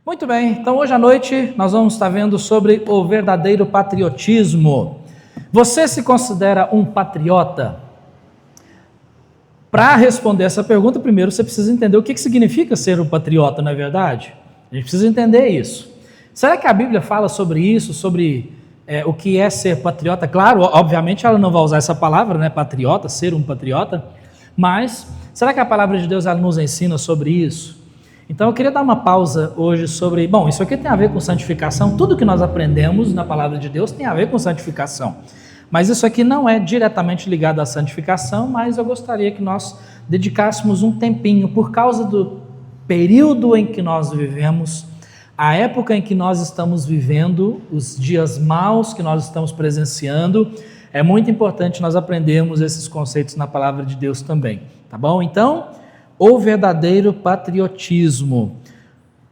Muito bem, então hoje à noite nós vamos estar vendo sobre o verdadeiro patriotismo. Você se considera um patriota? Para responder essa pergunta, primeiro você precisa entender o que significa ser um patriota, não é verdade? A gente precisa entender isso. Será que a Bíblia fala sobre isso, sobre o que é ser patriota? Claro, obviamente ela não vai usar essa palavra, né, patriota, ser um patriota, mas será que a palavra de Deus ela nos ensina sobre isso? Então eu queria dar uma pausa hoje sobre, isso aqui tem a ver com santificação, tudo que nós aprendemos na palavra de Deus tem a ver com santificação, mas isso aqui não é diretamente ligado à santificação, mas eu gostaria que nós dedicássemos um tempinho, por causa do período em que nós vivemos, a época em que nós estamos vivendo, os dias maus que nós estamos presenciando, é muito importante nós aprendermos esses conceitos na palavra de Deus também, tá bom? Então, o verdadeiro patriotismo.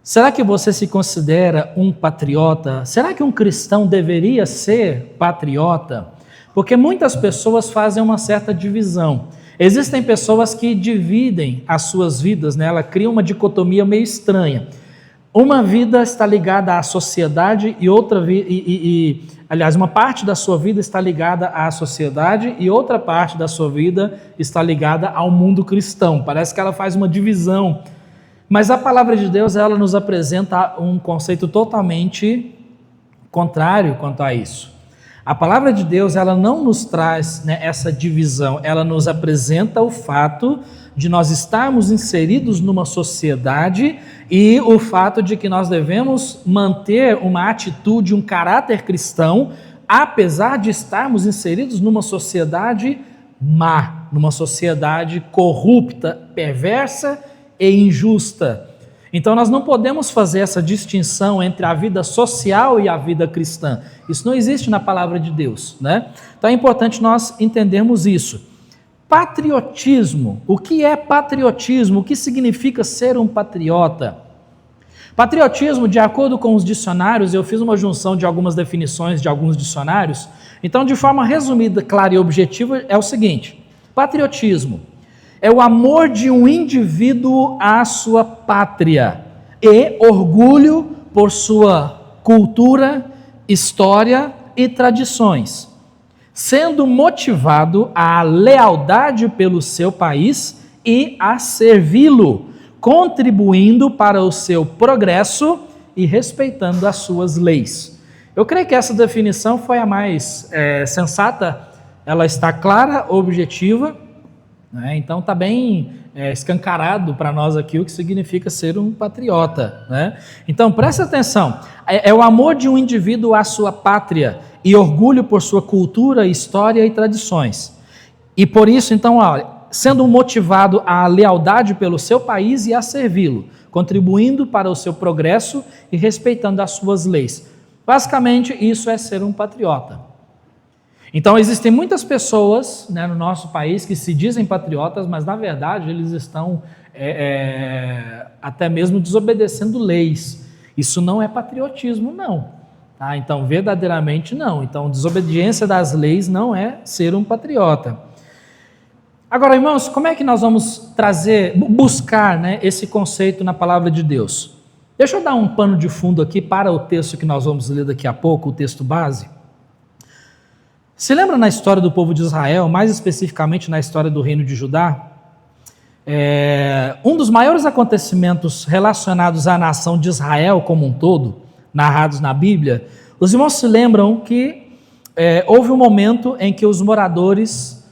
Será que você se considera um patriota? Será que um cristão deveria ser patriota? Porque muitas pessoas fazem uma certa divisão. Existem pessoas que dividem as suas vidas, né? Ela cria uma dicotomia meio estranha. Uma vida está ligada à sociedade e outra aliás, uma parte da sua vida está ligada à sociedade e outra parte da sua vida está ligada ao mundo cristão. Parece que ela faz uma divisão. Mas a palavra de Deus, ela nos apresenta um conceito totalmente contrário quanto a isso. A palavra de Deus, ela não nos traz, né, essa divisão, ela nos apresenta o fato de nós estarmos inseridos numa sociedade e o fato de que nós devemos manter uma atitude, um caráter cristão, apesar de estarmos inseridos numa sociedade má, numa sociedade corrupta, perversa e injusta. Então nós não podemos fazer essa distinção entre a vida social e a vida cristã. Isso não existe na palavra de Deus, né? Então é importante nós entendermos isso. Patriotismo. O que é patriotismo? O que significa ser um patriota? Patriotismo, de acordo com os dicionários, eu fiz uma junção de algumas definições de alguns dicionários. Então, de forma resumida, clara e objetiva, é o seguinte: patriotismo é o amor de um indivíduo à sua pátria e orgulho por sua cultura, história e tradições, sendo motivado à lealdade pelo seu país e a servi-lo, contribuindo para o seu progresso e respeitando as suas leis. Eu creio que essa definição foi a mais sensata, ela está clara, objetiva, né? Então está bem escancarado para nós aqui o que significa ser um patriota, né? Então presta atenção, é o amor de um indivíduo à sua pátria e orgulho por sua cultura, história e tradições. E por isso, então, sendo motivado à lealdade pelo seu país e a servi-lo, contribuindo para o seu progresso e respeitando as suas leis. Basicamente, isso é ser um patriota. Então, existem muitas pessoas, né, no nosso país que se dizem patriotas, mas na verdade eles estão até mesmo desobedecendo leis. Isso não é patriotismo, não. Tá? Então, verdadeiramente não. Então, desobediência das leis não é ser um patriota. Agora, irmãos, como é que nós vamos buscar, né, esse conceito na palavra de Deus? Deixa eu dar um pano de fundo aqui para o texto que nós vamos ler daqui a pouco, o texto base. Se lembra na história do povo de Israel, mais especificamente na história do reino de Judá? Um dos maiores acontecimentos relacionados à nação de Israel como um todo, narrados na Bíblia, os irmãos se lembram que houve um momento em que os moradores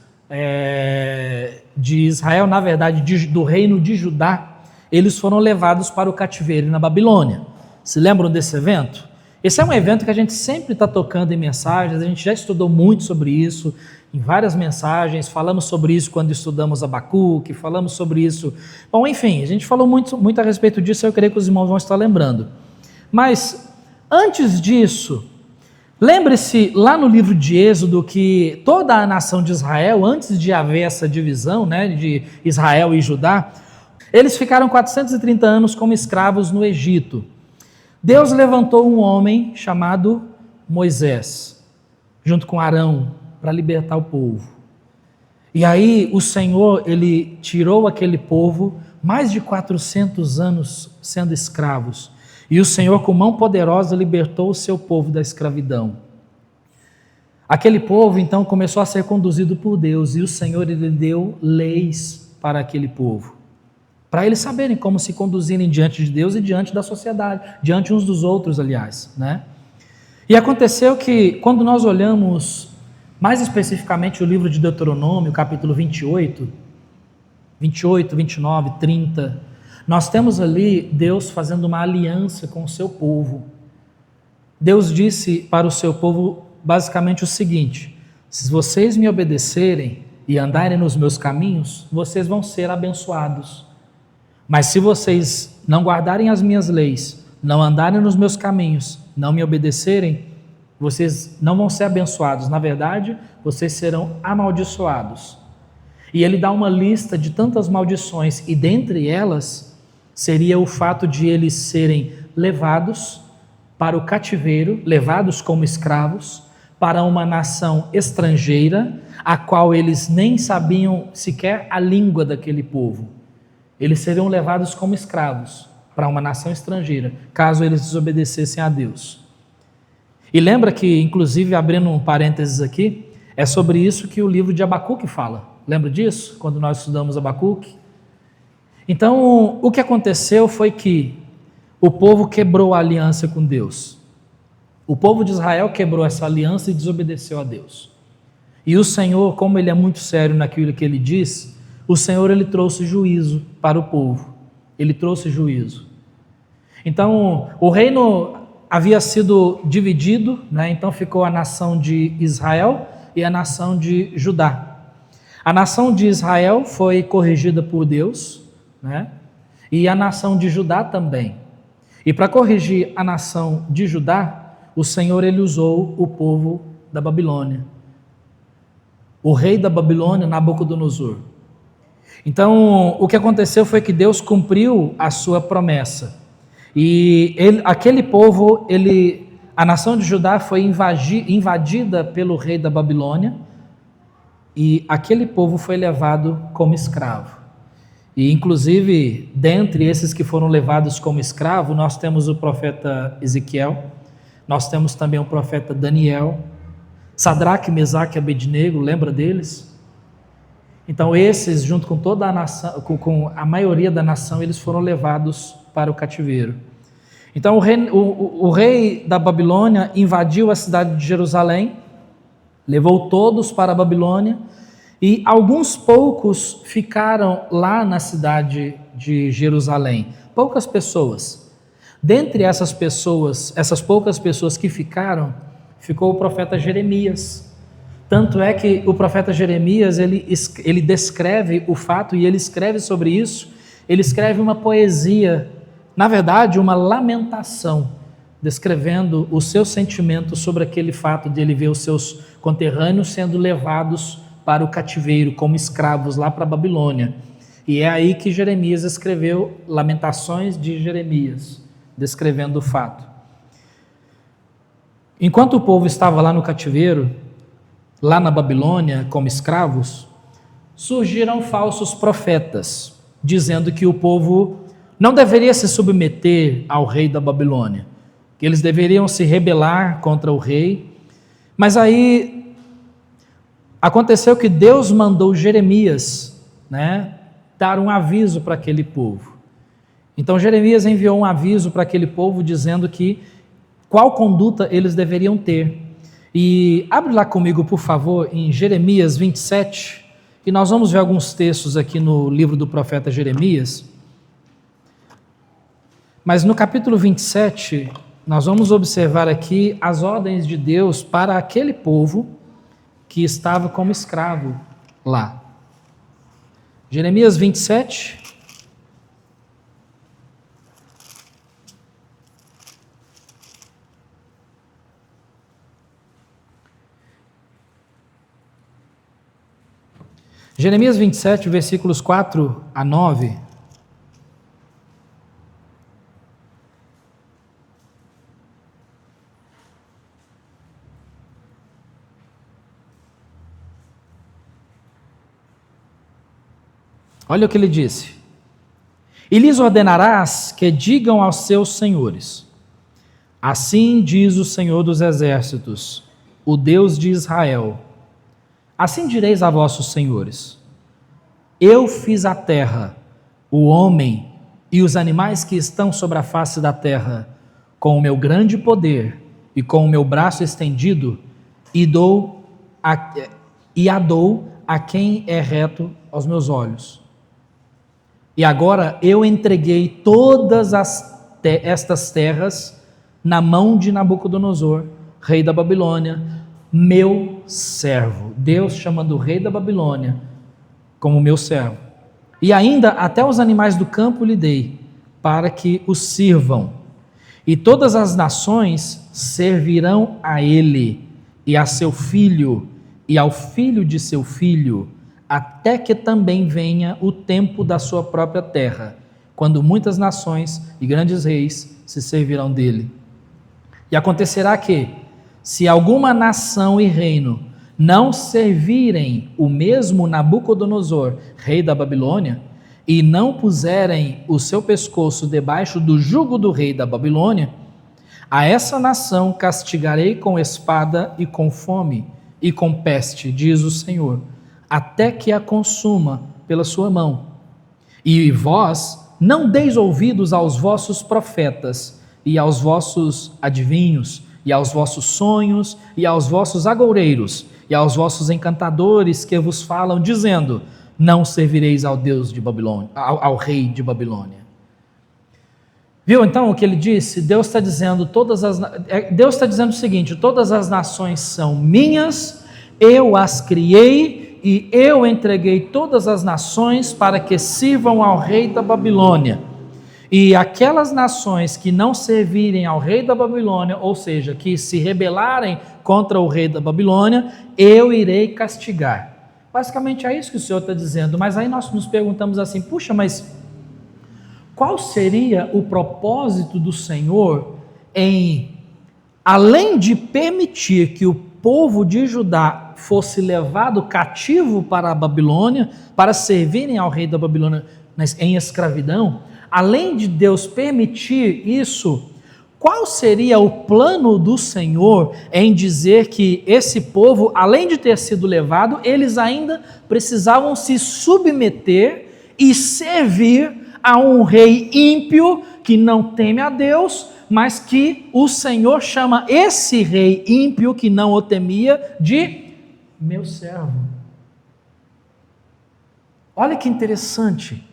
de Israel, na verdade do reino de Judá, eles foram levados para o cativeiro na Babilônia. Se lembram desse evento? Esse é um evento que a gente sempre está tocando em mensagens, a gente já estudou muito sobre isso, em várias mensagens, falamos sobre isso quando estudamos Abacuque, falamos sobre isso. Bom, enfim, a gente falou muito a respeito disso, eu creio que os irmãos vão estar lembrando. Mas, antes disso, lembre-se lá no livro de Êxodo que toda a nação de Israel, antes de haver essa divisão, né, de Israel e Judá, eles ficaram 430 anos como escravos no Egito. Deus levantou um homem chamado Moisés, junto com Arão, para libertar o povo. E aí o Senhor, ele tirou aquele povo, mais de 400 anos sendo escravos, E o Senhor, com mão poderosa, libertou o seu povo da escravidão. Aquele povo, então, começou a ser conduzido por Deus, e o Senhor, ele deu leis para aquele povo, para eles saberem como se conduzirem diante de Deus e diante da sociedade, diante uns dos outros, aliás, né? E aconteceu que, quando nós olhamos mais especificamente o livro de Deuteronômio, capítulo 28, 29, 30, nós temos ali Deus fazendo uma aliança com o seu povo. Deus disse para o seu povo basicamente o seguinte: se vocês me obedecerem e andarem nos meus caminhos, vocês vão ser abençoados. Mas se vocês não guardarem as minhas leis, não andarem nos meus caminhos, não me obedecerem, vocês não vão ser abençoados. Na verdade, vocês serão amaldiçoados. E ele dá uma lista de tantas maldições, e dentre elas seria o fato de eles serem levados para o cativeiro, levados como escravos, para uma nação estrangeira, a qual eles nem sabiam sequer a língua daquele povo. Eles seriam levados como escravos para uma nação estrangeira, caso eles desobedecessem a Deus. E lembra que, inclusive, abrindo um parênteses aqui, é sobre isso que o livro de Abacuque fala. Lembra disso? Quando nós estudamos Abacuque? Então, o que aconteceu foi que o povo quebrou a aliança com Deus. O povo de Israel quebrou essa aliança e desobedeceu a Deus. E o Senhor, como ele é muito sério naquilo que ele diz, o Senhor, ele trouxe juízo para o povo. Ele trouxe juízo. Então, o reino havia sido dividido, né? Então ficou a nação de Israel e a nação de Judá. A nação de Israel foi corrigida por Deus, né? E a nação de Judá também. E para corrigir a nação de Judá, o Senhor, ele usou o povo da Babilônia. O rei da Babilônia, Nabucodonosor. Então, o que aconteceu foi que Deus cumpriu a sua promessa. E aquele povo, a nação de Judá foi invadida pelo rei da Babilônia, e aquele povo foi levado como escravo. E inclusive, dentre esses que foram levados como escravo, nós temos o profeta Ezequiel, nós temos também o profeta Daniel, Sadraque, Mesaque e Abednego, lembra deles? Então esses, junto com toda a nação, com a maioria da nação, eles foram levados para o cativeiro. Então o rei da Babilônia invadiu a cidade de Jerusalém, levou todos para a Babilônia, e alguns poucos ficaram lá na cidade de Jerusalém, poucas pessoas. Dentre essas pessoas, essas poucas pessoas que ficaram, ficou o profeta Jeremias. Tanto é que o profeta Jeremias, ele descreve o fato, e ele escreve sobre isso, ele escreve uma poesia, na verdade uma lamentação, descrevendo o seu sentimento sobre aquele fato de ele ver os seus conterrâneos sendo levados para o cativeiro como escravos lá para a Babilônia. E é aí que Jeremias escreveu Lamentações de Jeremias, descrevendo o fato. Enquanto o povo estava lá no cativeiro, lá na Babilônia, como escravos, surgiram falsos profetas, dizendo que o povo não deveria se submeter ao rei da Babilônia, que eles deveriam se rebelar contra o rei. Mas aí aconteceu que Deus mandou Jeremias, né, dar um aviso para aquele povo. Então Jeremias enviou um aviso para aquele povo dizendo que qual conduta eles deveriam ter. E abre lá comigo, por favor, em Jeremias 27, e nós vamos ver alguns textos aqui no livro do profeta Jeremias. Mas no capítulo 27, nós vamos observar aqui as ordens de Deus para aquele povo que estava como escravo lá. Jeremias 27. Jeremias 27, versículos 4 a 9. Olha o que ele disse: E lhes ordenarás que digam aos seus senhores: assim diz o Senhor dos Exércitos, o Deus de Israel. Assim direis a vossos senhores: eu fiz a terra, o homem e os animais que estão sobre a face da terra, com o meu grande poder e com o meu braço estendido, e a dou a quem é reto aos meus olhos. E agora eu entreguei todas estas terras na mão de Nabucodonosor, rei da Babilônia, meu servo. Deus chamando o rei da Babilônia como meu servo. E ainda até os animais do campo lhe dei, para que os sirvam. E todas as nações servirão a ele, e a seu filho, e ao filho de seu filho, até que também venha o tempo da sua própria terra, quando muitas nações e grandes reis se servirão dele. E acontecerá que, se alguma nação e reino não servirem o mesmo Nabucodonosor, rei da Babilônia, e não puserem o seu pescoço debaixo do jugo do rei da Babilônia, a essa nação castigarei com espada e com fome e com peste, diz o Senhor, até que a consuma pela sua mão. E vós não deis ouvidos aos vossos profetas e aos vossos adivinhos, e aos vossos sonhos, e aos vossos agoureiros, e aos vossos encantadores que vos falam, dizendo: não servireis ao Deus de Babilônia, ao rei de Babilônia. Viu então o que ele disse? Deus está dizendo o seguinte: todas as nações são minhas, eu as criei e eu entreguei todas as nações para que sirvam ao rei da Babilônia. E aquelas nações que não servirem ao rei da Babilônia, ou seja, que se rebelarem contra o rei da Babilônia, eu irei castigar. Basicamente é isso que o Senhor está dizendo. Mas aí nós nos perguntamos assim: puxa, mas qual seria o propósito do Senhor em, além de permitir que o povo de Judá fosse levado cativo para a Babilônia, para servirem ao rei da Babilônia em escravidão, além de Deus permitir isso, qual seria o plano do Senhor em dizer que esse povo, além de ter sido levado, eles ainda precisavam se submeter e servir a um rei ímpio que não teme a Deus, mas que o Senhor chama esse rei ímpio que não o temia de meu servo. Olha que interessante.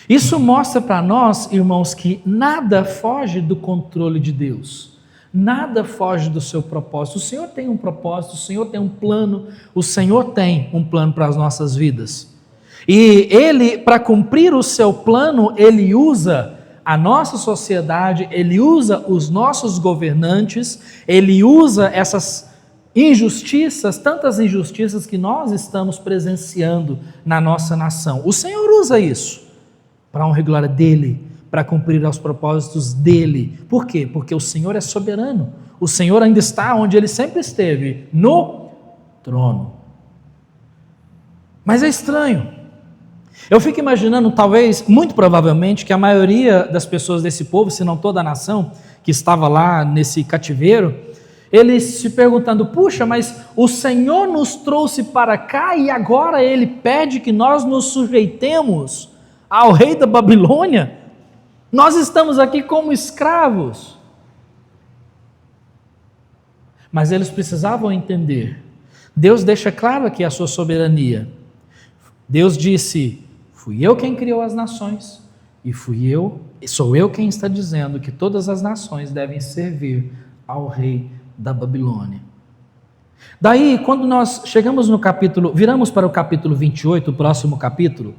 Isso mostra para nós, irmãos, que nada foge do controle de Deus, nada foge do seu propósito. O Senhor tem um propósito, o Senhor tem um plano, o Senhor tem um plano para as nossas vidas. E Ele, para cumprir o seu plano, Ele usa a nossa sociedade, Ele usa os nossos governantes, Ele usa essas injustiças, tantas injustiças que nós estamos presenciando na nossa nação. O Senhor usa isso para a honra e glória dEle, para cumprir os propósitos dEle. Por quê? Porque o Senhor é soberano. O Senhor ainda está onde Ele sempre esteve, no trono. Mas é estranho. Eu fico imaginando, talvez, muito provavelmente, que a maioria das pessoas desse povo, se não toda a nação, que estava lá nesse cativeiro, eles se perguntando: puxa, mas o Senhor nos trouxe para cá e agora Ele pede que nós nos sujeitemos ao rei da Babilônia? Nós estamos aqui como escravos. Mas eles precisavam entender. Deus deixa claro aqui a sua soberania. Deus disse: fui eu quem criou as nações, e sou eu quem está dizendo que todas as nações devem servir ao rei da Babilônia. Daí, quando nós chegamos no viramos para o capítulo 28, o próximo capítulo,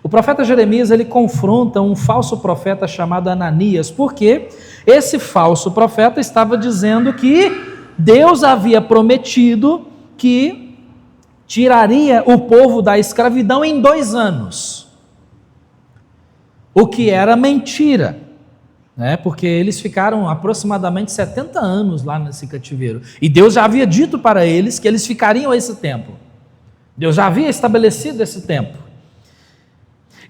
o profeta Jeremias, ele confronta um falso profeta chamado Ananias, porque esse falso profeta estava dizendo que Deus havia prometido que tiraria o povo da escravidão em 2 anos, o que era mentira, né? Porque eles ficaram aproximadamente 70 anos lá nesse cativeiro, e Deus já havia dito para eles que eles ficariam esse tempo, Deus já havia estabelecido esse tempo.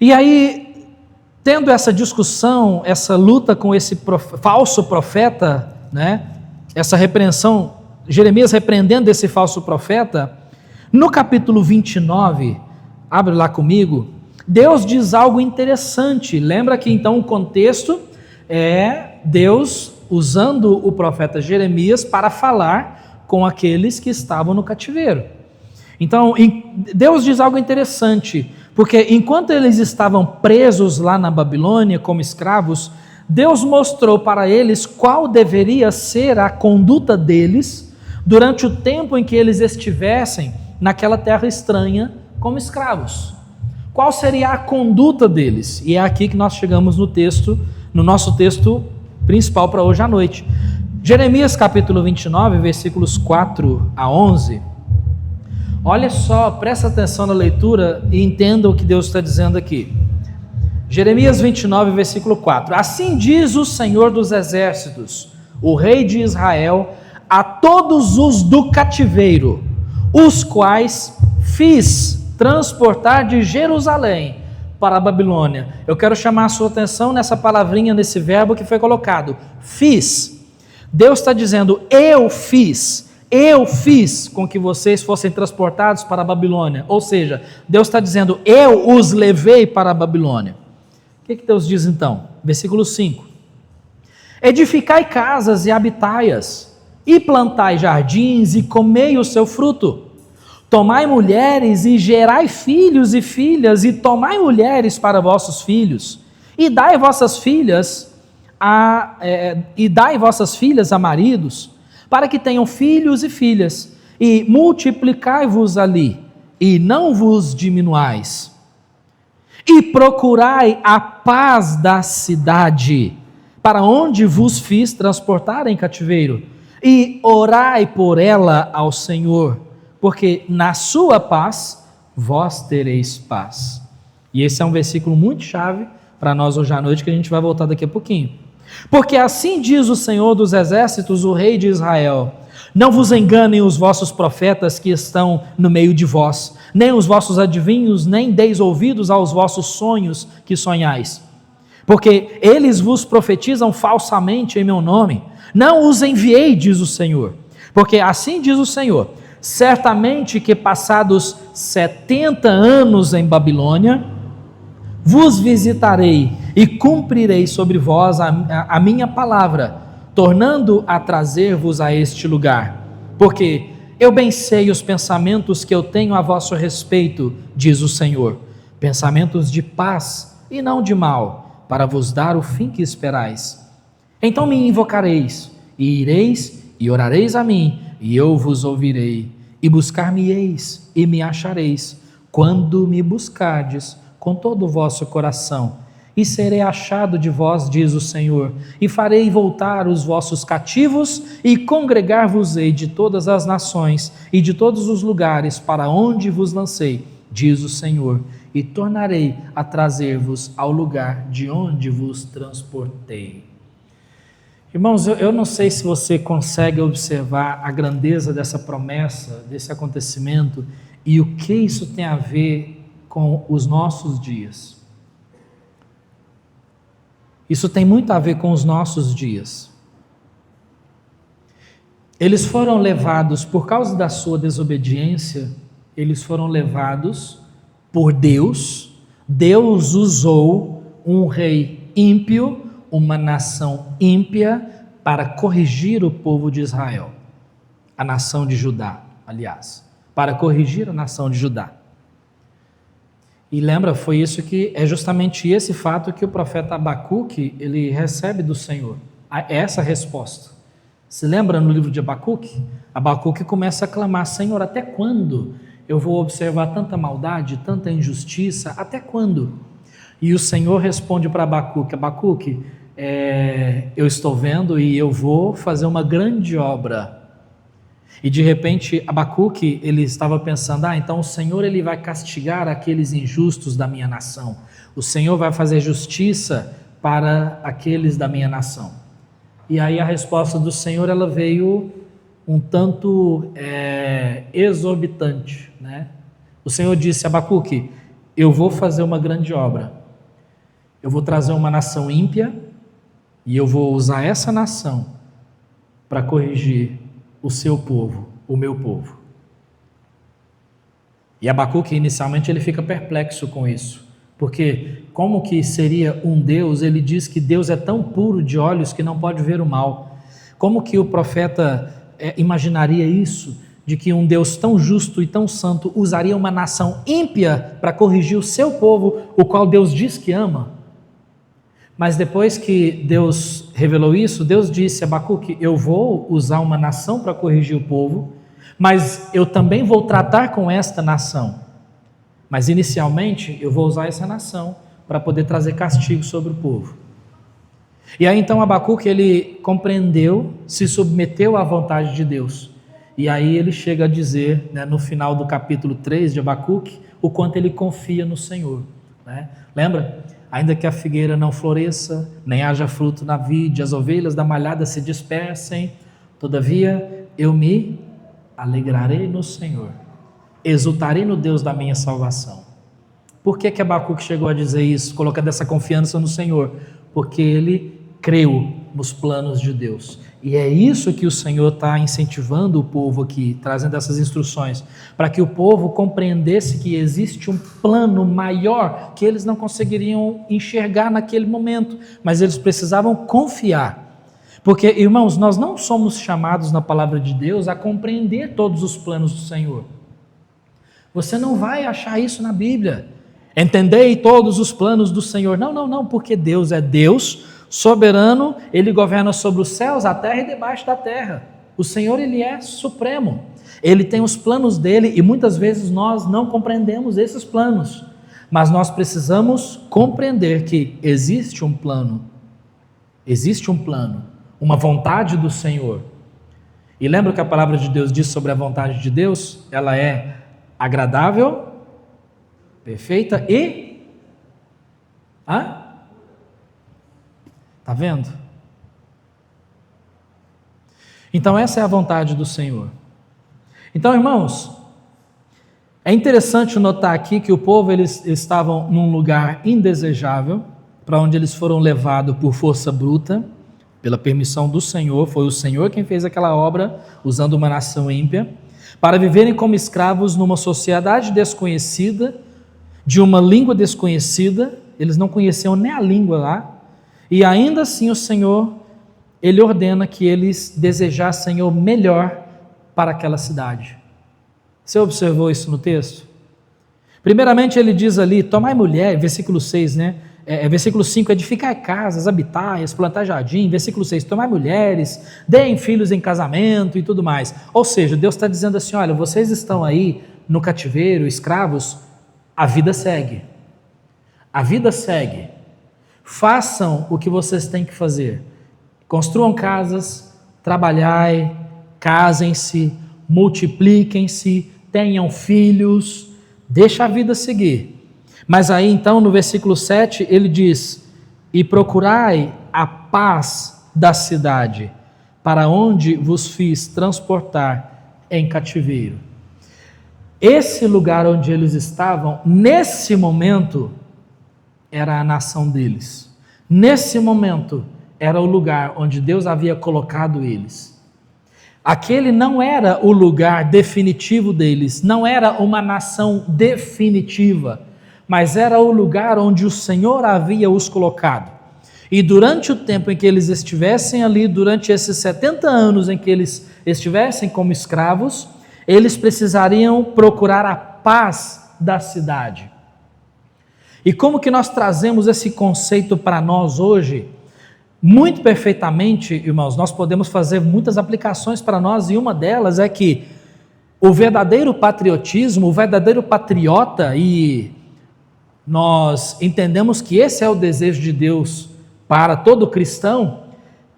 E aí tendo essa discussão, essa luta com esse falso profeta, né? Essa repreensão, Jeremias repreendendo esse falso profeta, no capítulo 29, abre lá comigo, Deus diz algo interessante. Lembra que então o contexto é Deus usando o profeta Jeremias para falar com aqueles que estavam no cativeiro. Então, Deus diz algo interessante, porque enquanto eles estavam presos lá na Babilônia como escravos, Deus mostrou para eles qual deveria ser a conduta deles durante o tempo em que eles estivessem naquela terra estranha como escravos. Qual seria a conduta deles? E é aqui que nós chegamos no nosso texto principal para hoje à noite. Jeremias capítulo 29, versículos 4 a 11. Olha só, presta atenção na leitura e entenda o que Deus está dizendo aqui. Jeremias 29, versículo 4. Assim diz o Senhor dos Exércitos, o Rei de Israel, a todos os do cativeiro, os quais fiz transportar de Jerusalém para a Babilônia. Eu quero chamar a sua atenção nessa palavrinha, nesse verbo que foi colocado, fiz. Deus está dizendo, eu fiz com que vocês fossem transportados para a Babilônia. Ou seja, Deus está dizendo, eu os levei para a Babilônia. O que Deus diz então? Versículo 5. Edificai casas e habitai-as, e plantai jardins e comei o seu fruto. Tomai mulheres e gerai filhos e filhas, e tomai mulheres para vossos filhos, e dai vossas filhas a maridos, para que tenham filhos e filhas, e multiplicai-vos ali, e não vos diminuais. E procurai a paz da cidade, para onde vos fiz transportar em cativeiro, e orai por ela ao Senhor, porque na sua paz vós tereis paz. E esse é um versículo muito chave para nós hoje à noite, que a gente vai voltar daqui a pouquinho. Porque assim diz o Senhor dos Exércitos, o Rei de Israel: não vos enganem os vossos profetas que estão no meio de vós, nem os vossos adivinhos, nem deis ouvidos aos vossos sonhos que sonhais. Porque eles vos profetizam falsamente em meu nome. Não os enviei, diz o Senhor. Porque assim diz o Senhor: certamente que passados 70 anos em Babilônia, vos visitarei e cumprirei sobre vós a minha palavra, tornando a trazer-vos a este lugar. Porque eu bem sei os pensamentos que eu tenho a vosso respeito, diz o Senhor, pensamentos de paz e não de mal, para vos dar o fim que esperais. Então me invocareis, e ireis e orareis a mim, e eu vos ouvirei, e buscar-me-eis, e me achareis, quando me buscardes com todo o vosso coração, e serei achado de vós, diz o Senhor, e farei voltar os vossos cativos, e congregar-vos-ei de todas as nações, e de todos os lugares para onde vos lancei, diz o Senhor, e tornarei a trazer-vos ao lugar de onde vos transportei. Irmãos, eu não sei se você consegue observar a grandeza dessa promessa, desse acontecimento, e o que isso tem a ver com os nossos dias. Isso tem muito a ver com os nossos dias. Eles foram levados, por causa da sua desobediência, eles foram levados por Deus. Deus usou um rei ímpio, uma nação ímpia, para corrigir o povo de Israel, a nação de Judá, aliás, para corrigir a nação de Judá. E lembra, foi isso que, é justamente esse fato que o profeta Abacuque, ele recebe do Senhor, essa resposta. Se lembra no livro de Abacuque? Abacuque começa a clamar: Senhor, até quando eu vou observar tanta maldade, tanta injustiça, até quando? E o Senhor responde para Abacuque: Abacuque, eu estou vendo e eu vou fazer uma grande obra. E de repente Abacuque, ele estava pensando: então o Senhor, ele vai castigar aqueles injustos da minha nação, o Senhor vai fazer justiça para aqueles da minha nação. E aí a resposta do Senhor, ela veio um tanto exorbitante, né? O Senhor disse: Abacuque, eu vou fazer uma grande obra, eu vou trazer uma nação ímpia e eu vou usar essa nação para corrigir o seu povo, o meu povo. E Abacuque, inicialmente, ele fica perplexo com isso, porque como que seria um Deus? Ele diz que Deus é tão puro de olhos que não pode ver o mal. Como que o profeta imaginaria isso, de que um Deus tão justo e tão santo usaria uma nação ímpia para corrigir o seu povo, o qual Deus diz que ama? Mas depois que Deus revelou isso, Deus disse a Abacuque: eu vou usar uma nação para corrigir o povo, mas eu também vou tratar com esta nação. Mas inicialmente eu vou usar essa nação para poder trazer castigo sobre o povo. E aí então Abacuque, ele compreendeu, se submeteu à vontade de Deus. E aí ele chega a dizer, né, no final do capítulo 3 de Abacuque, o quanto ele confia no Senhor, né? Lembra? Ainda que a figueira não floresça, nem haja fruto na vide, as ovelhas da malhada se dispersem, todavia eu me alegrarei no Senhor, exultarei no Deus da minha salvação. Por que Abacuque chegou a dizer isso, colocando essa confiança no Senhor? Porque ele creu nos planos de Deus. E é isso que o Senhor está incentivando o povo aqui, trazendo essas instruções, para que o povo compreendesse que existe um plano maior que eles não conseguiriam enxergar naquele momento, mas eles precisavam confiar. Porque, irmãos, nós não somos chamados na palavra de Deus a compreender todos os planos do Senhor. Você não vai achar isso na Bíblia. Entendei todos os planos do Senhor. Não, porque Deus é Deus soberano, Ele governa sobre os céus, a terra e debaixo da terra. O Senhor, Ele é supremo. Ele tem os planos dEle e muitas vezes nós não compreendemos esses planos. Mas nós precisamos compreender que existe um plano, uma vontade do Senhor. E lembra que a palavra de Deus diz sobre a vontade de Deus? Ela é agradável, perfeita e... Está vendo? Então essa é a vontade do Senhor. Então, irmãos, é interessante notar aqui que o povo, eles estavam num lugar indesejável, para onde eles foram levados por força bruta, pela permissão do Senhor. Foi o Senhor quem fez aquela obra, usando uma nação ímpia, para viverem como escravos numa sociedade desconhecida, de uma língua desconhecida. Eles não conheciam nem a língua lá. E ainda assim o Senhor, Ele ordena que eles desejassem o melhor para aquela cidade. Você observou isso no texto? Primeiramente Ele diz ali: tomai mulher, versículo 6, né? Versículo 5, edificai casas, habitai, plantai jardim. Versículo 6, tomai mulheres, deem filhos em casamento e tudo mais. Ou seja, Deus está dizendo assim: olha, vocês estão aí no cativeiro, escravos, a vida segue. A vida segue. Façam o que vocês têm que fazer. Construam casas, trabalhai, casem-se, multipliquem-se, tenham filhos, deixa a vida seguir. Mas aí então no versículo 7 ele diz: e procurai a paz da cidade, para onde vos fiz transportar em cativeiro. Esse lugar onde eles estavam, nesse momento, era a nação deles. Nesse momento, era o lugar onde Deus havia colocado eles. Aquele não era o lugar definitivo deles, não era uma nação definitiva, mas era o lugar onde o Senhor havia os colocado. E durante o tempo em que eles estivessem ali, durante esses 70 anos em que eles estivessem como escravos, eles precisariam procurar a paz da cidade. E como que nós trazemos esse conceito para nós hoje? Muito perfeitamente, irmãos, nós podemos fazer muitas aplicações para nós, e uma delas é que o verdadeiro patriotismo, o verdadeiro patriota, e nós entendemos que esse é o desejo de Deus para todo cristão,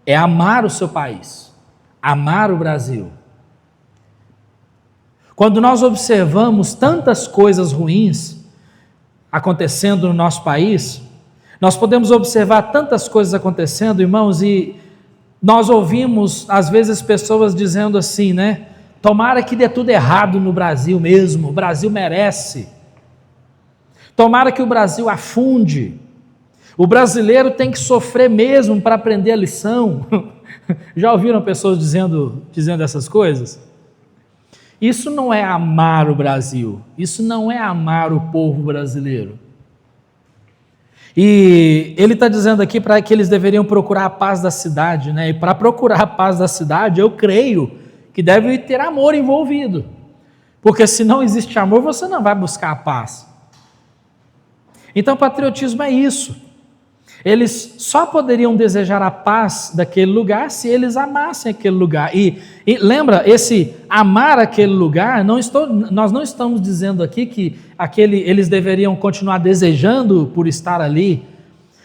é amar o seu país, amar o Brasil. Quando nós observamos tantas coisas ruins acontecendo no nosso país, nós podemos observar tantas coisas acontecendo, irmãos, e nós ouvimos às vezes pessoas dizendo assim, né? Tomara que dê tudo errado no Brasil mesmo, o Brasil merece. Tomara que o Brasil afunde. O brasileiro tem que sofrer mesmo para aprender a lição. Já ouviram pessoas dizendo essas coisas? Isso não é amar o Brasil, isso não é amar o povo brasileiro. E ele está dizendo aqui para que eles deveriam procurar a paz da cidade, né? E para procurar a paz da cidade, eu creio que deve ter amor envolvido, porque se não existe amor, você não vai buscar a paz. Então, patriotismo é isso. Eles só poderiam desejar a paz daquele lugar se eles amassem aquele lugar. E lembra, esse amar aquele lugar, nós não estamos dizendo aqui que eles deveriam continuar desejando por estar ali,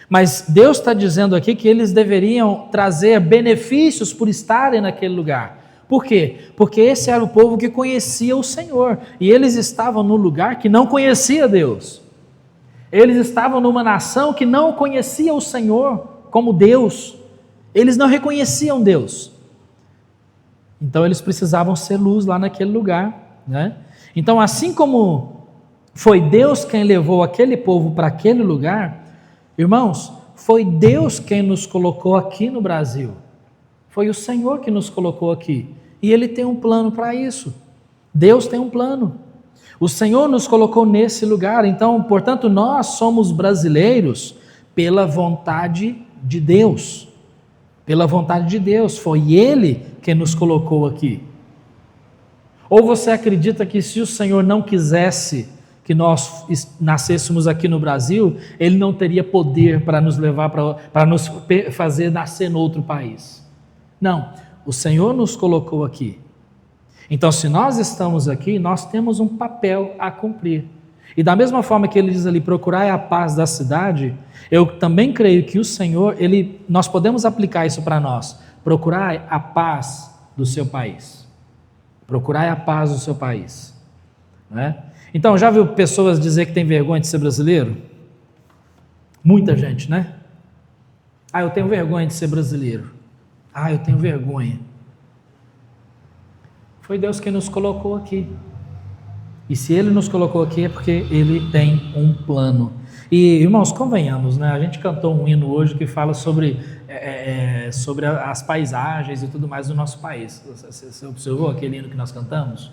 mas Deus está dizendo aqui que eles deveriam trazer benefícios por estarem naquele lugar. Por quê? Porque esse era o povo que conhecia o Senhor, e eles estavam no lugar que não conhecia Deus. Eles estavam numa nação que não conhecia o Senhor como Deus. Eles não reconheciam Deus. Então eles precisavam ser luz lá naquele lugar, né? Então, assim como foi Deus quem levou aquele povo para aquele lugar, irmãos, foi Deus quem nos colocou aqui no Brasil. Foi o Senhor que nos colocou aqui. E Ele tem um plano para isso. Deus tem um plano. O Senhor nos colocou nesse lugar, então, portanto, nós somos brasileiros pela vontade de Deus. Pela vontade de Deus, foi Ele que nos colocou aqui. Ou você acredita que se o Senhor não quisesse que nós nascêssemos aqui no Brasil, Ele não teria poder para nos levar, para nos fazer nascer em outro país? Não, o Senhor nos colocou aqui. Então, se nós estamos aqui, nós temos um papel a cumprir. E da mesma forma que ele diz ali, procurai a paz da cidade, eu também creio que o Senhor, nós podemos aplicar isso para nós. Procurai a paz do seu país. Procurai a paz do seu país. Né? Então, já viu pessoas dizer que tem vergonha de ser brasileiro? Muita gente, né? Ah, eu tenho vergonha de ser brasileiro. Ah, eu tenho vergonha. Foi Deus quem nos colocou aqui. E se Ele nos colocou aqui é porque Ele tem um plano. E, irmãos, convenhamos, né? A gente cantou um hino hoje que fala sobre as paisagens e tudo mais do nosso país. Você observou aquele hino que nós cantamos?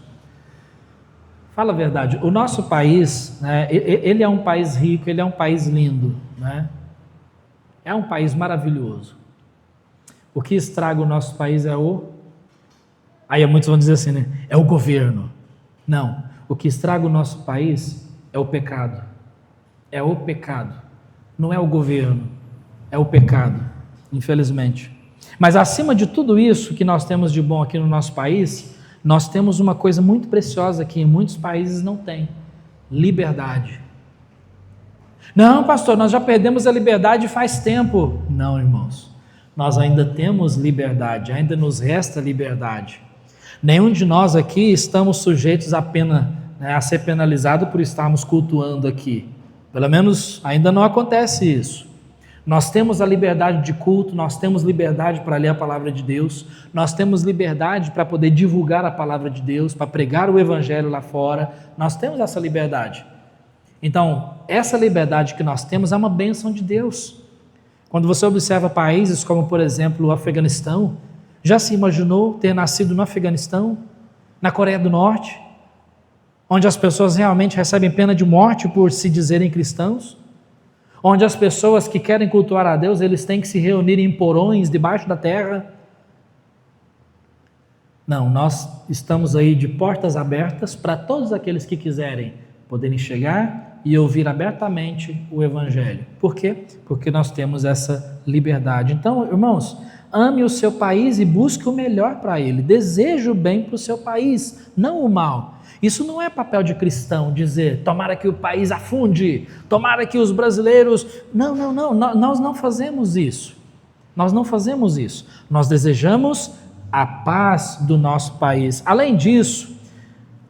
Fala a verdade, o nosso país, né, ele é um país rico, ele é um país lindo, né? É um país maravilhoso. O que estraga o nosso país Aí muitos vão dizer assim, né? É o governo. Não, o que estraga o nosso país é o pecado. É o pecado. Não é o governo, é o pecado, infelizmente. Mas acima de tudo isso que nós temos de bom aqui no nosso país, nós temos uma coisa muito preciosa que em muitos países não tem: liberdade. Não, pastor, nós já perdemos a liberdade faz tempo. Não, irmãos, nós ainda temos liberdade, ainda nos resta liberdade. Nenhum de nós aqui estamos sujeitos a ser penalizado por estarmos cultuando aqui. Pelo menos ainda não acontece isso. Nós temos a liberdade de culto, nós temos liberdade para ler a palavra de Deus, nós temos liberdade para poder divulgar a palavra de Deus, para pregar o evangelho lá fora, nós temos essa liberdade. Então, essa liberdade que nós temos é uma bênção de Deus. Quando você observa países como, por exemplo, o Afeganistão, já se imaginou ter nascido no Afeganistão, na Coreia do Norte, onde as pessoas realmente recebem pena de morte por se dizerem cristãos? Onde as pessoas que querem cultuar a Deus, eles têm que se reunir em porões debaixo da terra? Não, nós estamos aí de portas abertas para todos aqueles que quiserem poderem chegar e ouvir abertamente o Evangelho. Por quê? Porque nós temos essa liberdade. Então, irmãos, ame o seu país e busque o melhor para ele. Deseje o bem para o seu país, não o mal. Isso não é papel de cristão, dizer, tomara que o país afunde, tomara que os brasileiros... Não, nós não fazemos isso. Nós não fazemos isso. Nós desejamos a paz do nosso país. Além disso,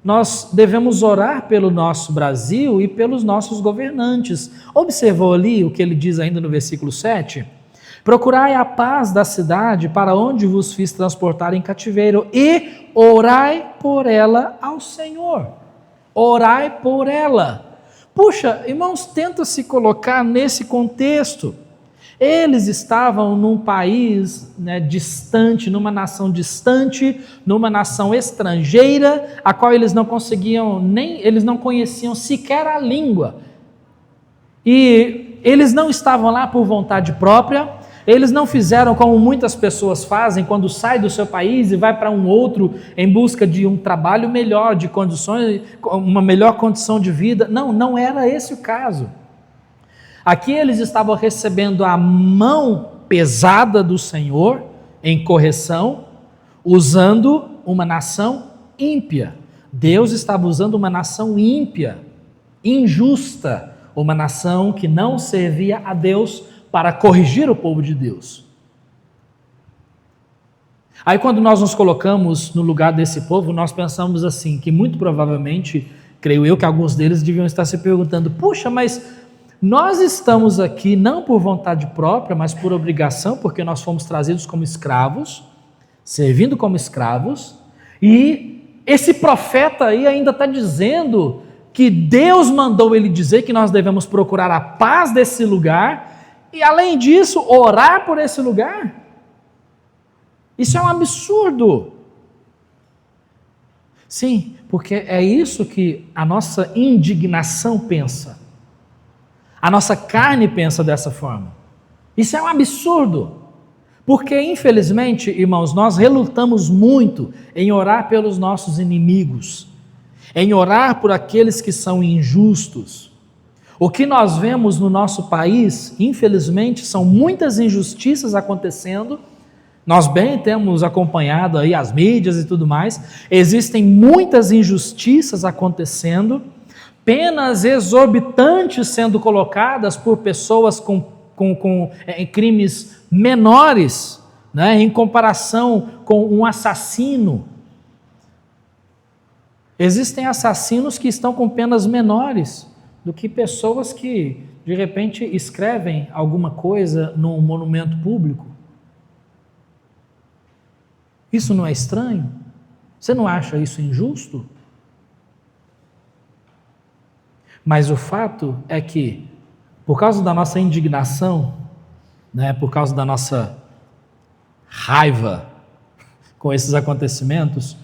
nós devemos orar pelo nosso Brasil e pelos nossos governantes. Observou ali o que ele diz ainda no versículo 7? Procurai a paz da cidade para onde vos fiz transportar em cativeiro e orai por ela ao Senhor. Orai por ela. Puxa, irmãos, tenta se colocar nesse contexto. Eles estavam num país, né, distante, numa nação distante, numa nação estrangeira, a qual eles não conheciam sequer a língua. E eles não estavam lá por vontade própria, eles não fizeram como muitas pessoas fazem quando sai do seu país e vai para um outro em busca de um trabalho melhor, de condições, uma melhor condição de vida. Não era esse o caso. Aqui eles estavam recebendo a mão pesada do Senhor em correção, usando uma nação ímpia. Deus estava usando uma nação ímpia, injusta, uma nação que não servia a Deus para corrigir o povo de Deus. Aí quando nós nos colocamos no lugar desse povo, nós pensamos assim, que muito provavelmente, creio eu, que alguns deles deviam estar se perguntando, puxa, mas nós estamos aqui não por vontade própria, mas por obrigação, porque nós fomos trazidos como escravos, servindo como escravos, e esse profeta aí ainda está dizendo que Deus mandou ele dizer que nós devemos procurar a paz desse lugar, e além disso, orar por esse lugar. Isso é um absurdo. Sim, porque é isso que a nossa indignação pensa. A nossa carne pensa dessa forma. Isso é um absurdo. Porque, infelizmente, irmãos, nós relutamos muito em orar pelos nossos inimigos, em orar por aqueles que são injustos. O que nós vemos no nosso país, infelizmente, são muitas injustiças acontecendo. Nós bem temos acompanhado aí as mídias e tudo mais. Existem muitas injustiças acontecendo, penas exorbitantes sendo colocadas por pessoas com crimes menores, né, em comparação com um assassino. Existem assassinos que estão com penas menores do que pessoas que, de repente, escrevem alguma coisa num monumento público. Isso não é estranho? Você não acha isso injusto? Mas o fato é que, por causa da nossa indignação, né, por causa da nossa raiva com esses acontecimentos,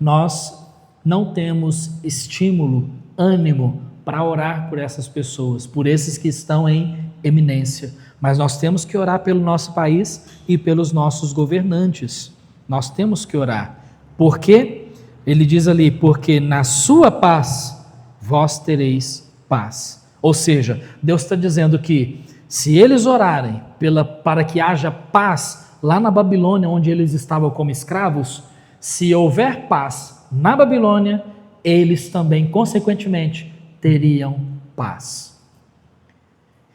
nós não temos estímulo, ânimo para orar por essas pessoas, por esses que estão em eminência. Mas nós temos que orar pelo nosso país e pelos nossos governantes. Nós temos que orar. Por quê? Ele diz ali, porque na sua paz vós tereis paz. Ou seja, Deus está dizendo que se eles orarem para que haja paz lá na Babilônia, onde eles estavam como escravos, se houver paz na Babilônia, eles também, consequentemente, teriam paz.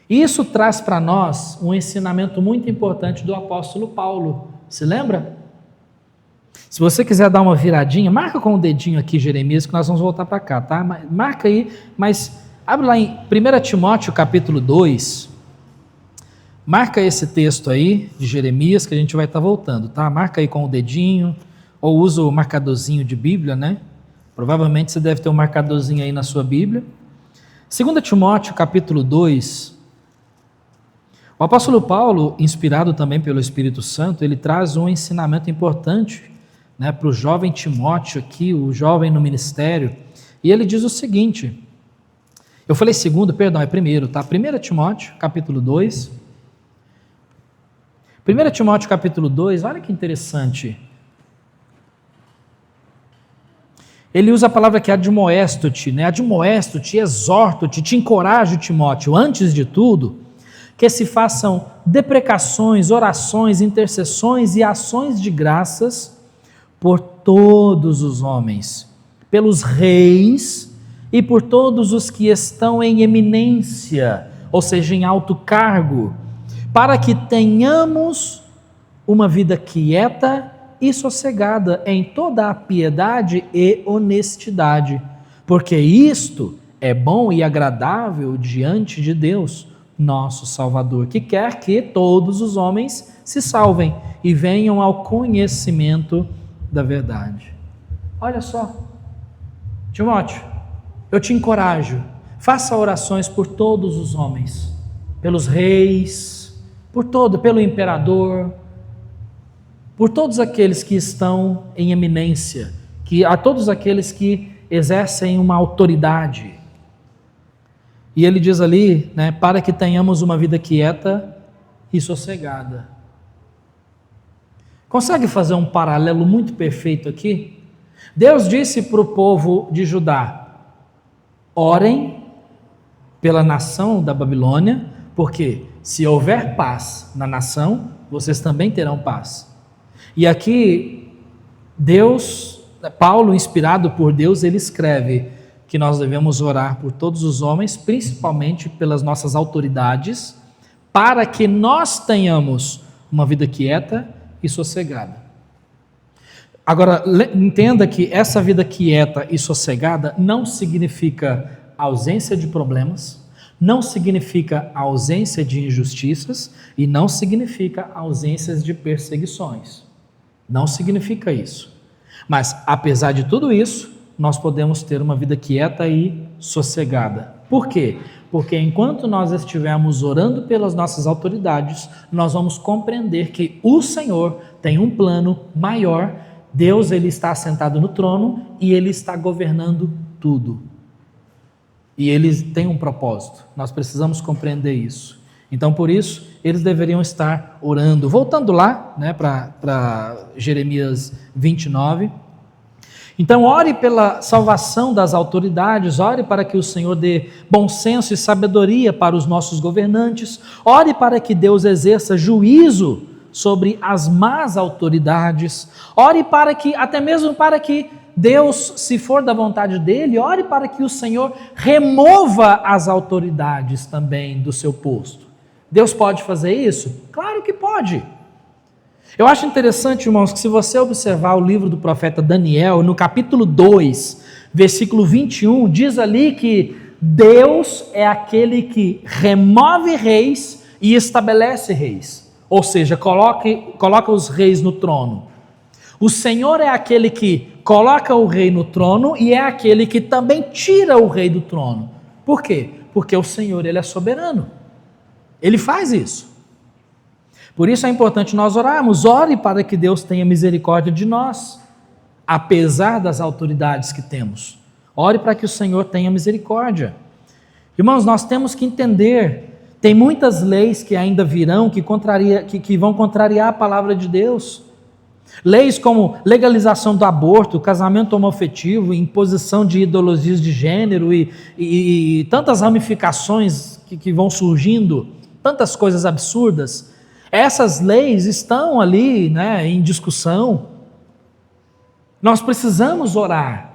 Isso traz para nós um ensinamento muito importante do apóstolo Paulo. Se lembra? Se você quiser dar uma viradinha, marca com o dedinho aqui Jeremias, que nós vamos voltar para cá, tá? Marca aí, mas abre lá em 1 Timóteo capítulo 2, marca esse texto aí de Jeremias, que a gente vai estar voltando, tá? Marca aí com o dedinho, ou usa o marcadorzinho de Bíblia, né? Provavelmente você deve ter um marcadorzinho aí na sua Bíblia. 2 Timóteo capítulo 2, o apóstolo Paulo, inspirado também pelo Espírito Santo, ele traz um ensinamento importante, né, para o jovem Timóteo aqui, o jovem no ministério, e ele diz o seguinte, eu falei segundo, perdão, é primeiro, tá? 1 Timóteo capítulo 2, 1 Timóteo capítulo 2, olha que interessante, ele usa a palavra aqui, admoesto-te, né? Admoesto-te, exorto-te, te encorajo, Timóteo, antes de tudo, que se façam deprecações, orações, intercessões e ações de graças por todos os homens, pelos reis e por todos os que estão em eminência, ou seja, em alto cargo, para que tenhamos uma vida quieta e sossegada em toda a piedade e honestidade, porque isto é bom e agradável diante de Deus, nosso Salvador, que quer que todos os homens se salvem e venham ao conhecimento da verdade. Olha só, Timóteo, eu te encorajo, Faça orações por todos os homens, pelos reis, pelo imperador, por todos aqueles que estão em eminência, a todos aqueles que exercem uma autoridade. E ele diz ali, né, para que tenhamos uma vida quieta e sossegada. Consegue fazer um paralelo muito perfeito aqui? Deus disse para o povo de Judá: orem pela nação da Babilônia, porque se houver paz na nação, vocês também terão paz. E aqui, Paulo, inspirado por Deus, ele escreve que nós devemos orar por todos os homens, principalmente pelas nossas autoridades, para que nós tenhamos uma vida quieta e sossegada. Agora, entenda que essa vida quieta e sossegada não significa ausência de problemas, não significa ausência de injustiças e não significa ausências de perseguições. Não significa isso. Mas, apesar de tudo isso, nós podemos ter uma vida quieta e sossegada. Por quê? Porque enquanto nós estivermos orando pelas nossas autoridades, nós vamos compreender que o Senhor tem um plano maior. Deus, ele está sentado no trono e ele está governando tudo. E ele tem um propósito. Nós precisamos compreender isso. Então, por isso, eles deveriam estar orando. Voltando lá, né, para Jeremias 29. Então, ore pela salvação das autoridades, ore para que o Senhor dê bom senso e sabedoria para os nossos governantes, ore para que Deus exerça juízo sobre as más autoridades, ore para que, até mesmo para que Deus, se for da vontade dele, ore para que o Senhor remova as autoridades também do seu posto. Deus pode fazer isso? Claro que pode. Eu acho interessante, irmãos, que se você observar o livro do profeta Daniel, no capítulo 2, versículo 21, diz ali que Deus é aquele que remove reis e estabelece reis. Ou seja, coloca os reis no trono. O Senhor é aquele que coloca o rei no trono e é aquele que também tira o rei do trono. Por quê? Porque o Senhor, ele é soberano. Ele faz isso. Por isso é importante nós orarmos. Ore para que Deus tenha misericórdia de nós, apesar das autoridades que temos. Ore para que o Senhor tenha misericórdia. Irmãos, nós temos que entender, tem muitas leis que ainda virão que vão contrariar a palavra de Deus. Leis como legalização do aborto, casamento homoafetivo, imposição de ideologias de gênero e tantas ramificações que vão surgindo, tantas coisas absurdas. Essas leis estão ali, né, em discussão. Nós precisamos orar.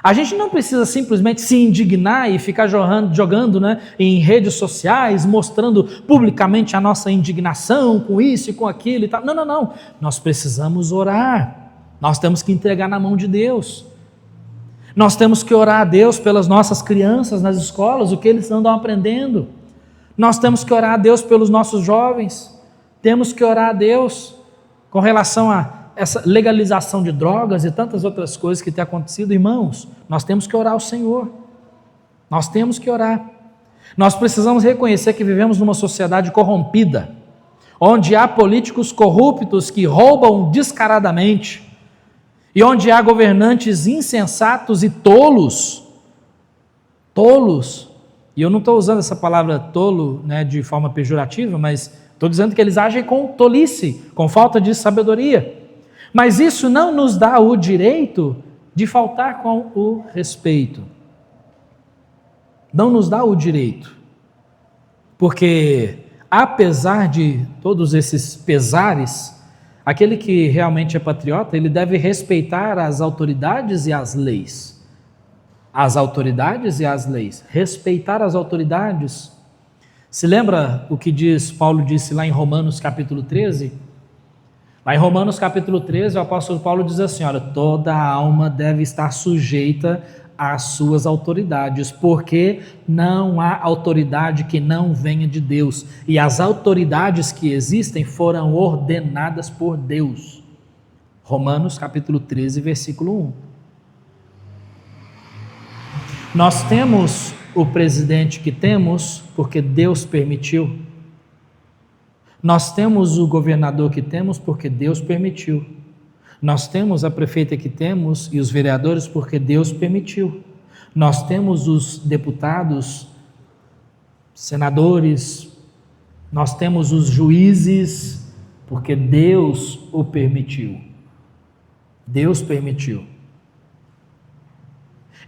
A gente não precisa simplesmente se indignar e ficar jogando, né, em redes sociais, mostrando publicamente a nossa indignação com isso e com aquilo e tal. Não, não, não. Nós precisamos orar. Nós temos que entregar na mão de Deus. Nós temos que orar a Deus pelas nossas crianças nas escolas, o que eles andam aprendendo. Nós temos que orar a Deus pelos nossos jovens. Temos que orar a Deus com relação a essa legalização de drogas e tantas outras coisas que têm acontecido. Irmãos, nós temos que orar ao Senhor. Nós temos que orar. Nós precisamos reconhecer que vivemos numa sociedade corrompida, onde há políticos corruptos que roubam descaradamente, e onde há governantes insensatos e tolos. Tolos. E eu não estou usando essa palavra tolo, né, de forma pejorativa, mas estou dizendo que eles agem com tolice, com falta de sabedoria. Mas isso não nos dá o direito de faltar com o respeito. Não nos dá o direito. Porque, apesar de todos esses pesares, aquele que realmente é patriota, ele deve respeitar as autoridades e as leis. As autoridades e as leis. Respeitar as autoridades. Se lembra o que Paulo disse lá em Romanos capítulo 13? Lá em Romanos capítulo 13, o apóstolo Paulo diz assim, olha, toda alma deve estar sujeita às suas autoridades, porque não há autoridade que não venha de Deus, e as autoridades que existem foram ordenadas por Deus. Romanos capítulo 13, versículo 1. Nós temos o presidente que temos porque Deus permitiu. Nós temos o governador que temos porque Deus permitiu. Nós temos a prefeita que temos e os vereadores porque Deus permitiu. Nós temos os deputados, senadores, nós temos os juízes porque Deus o permitiu. Deus permitiu.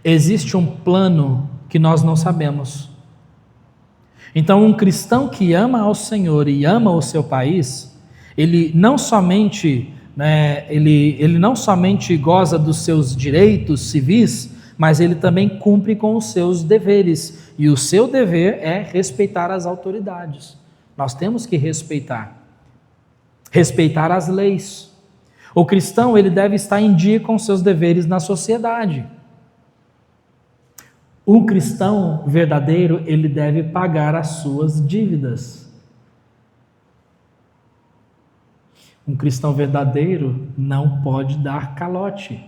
Existe um plano que nós não sabemos. Então, um cristão que ama ao Senhor e ama o seu país, ele não somente, ele não somente goza dos seus direitos civis, mas ele também cumpre com os seus deveres. E o seu dever é respeitar as autoridades. Nós temos que respeitar as leis. O cristão, ele deve estar em dia com seus deveres na sociedade. Um cristão verdadeiro, ele deve pagar as suas dívidas. Um cristão verdadeiro não pode dar calote.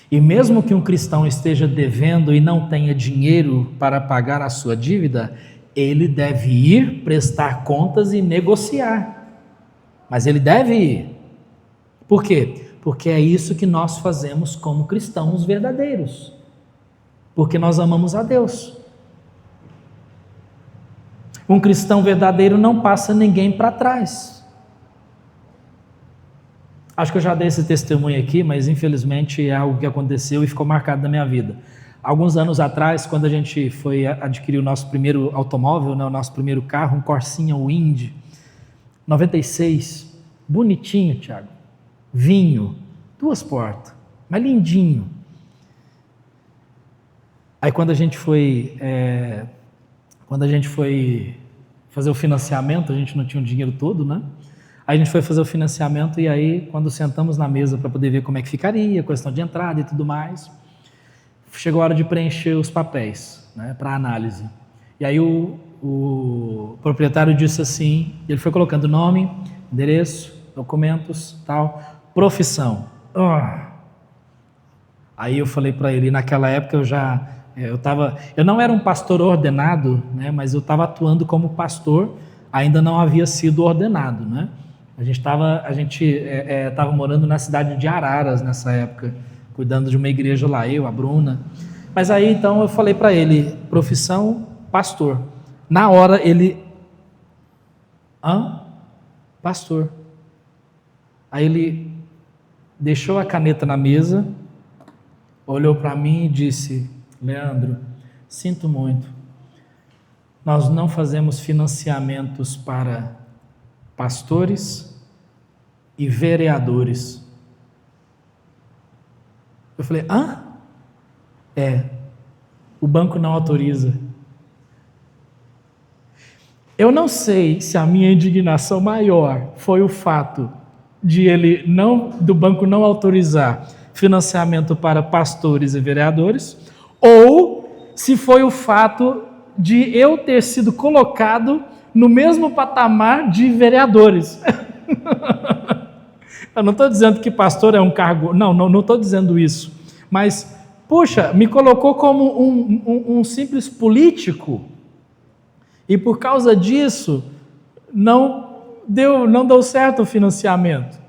E mesmo que um cristão esteja devendo e não tenha dinheiro para pagar a sua dívida, ele deve ir prestar contas e negociar. Mas ele deve ir. Por quê? Porque é isso que nós fazemos como cristãos verdadeiros. Porque nós amamos a Deus. Um cristão verdadeiro não passa ninguém para trás. Acho que eu já dei esse testemunho aqui, mas infelizmente é algo que aconteceu e ficou marcado na minha vida. Alguns anos atrás, quando a gente foi adquirir o nosso primeiro automóvel, o nosso primeiro carro, um Corsinha Wind, 96, bonitinho, Thiago. Vinho, 2 portas, mas lindinho. Aí quando a gente foi fazer o financiamento, a gente não tinha o dinheiro todo, né? Aí a gente foi fazer o financiamento e aí quando sentamos na mesa para poder ver como é que ficaria, questão de entrada e tudo mais, chegou a hora de preencher os papéis, né, para análise. E aí o proprietário disse assim, ele foi colocando nome, endereço, documentos, tal, profissão. Aí eu falei para ele, naquela época eu não era um pastor ordenado, né, mas eu estava atuando como pastor, ainda não havia sido ordenado, né? A gente estava morando na cidade de Araras nessa época, cuidando de uma igreja lá, eu, a Bruna. Mas aí então eu falei para ele, profissão pastor. Na hora ele, pastor. Aí ele deixou a caneta na mesa, olhou para mim e disse, Leandro, sinto muito, nós não fazemos financiamentos para pastores e vereadores. Eu falei, o banco não autoriza. Eu não sei se a minha indignação maior foi o fato do banco não autorizar financiamento para pastores e vereadores, ou se foi o fato de eu ter sido colocado no mesmo patamar de vereadores. Eu não estou dizendo que pastor é um cargo, não estou dizendo isso, mas, puxa, me colocou como um simples político, e por causa disso, não deu certo o financiamento.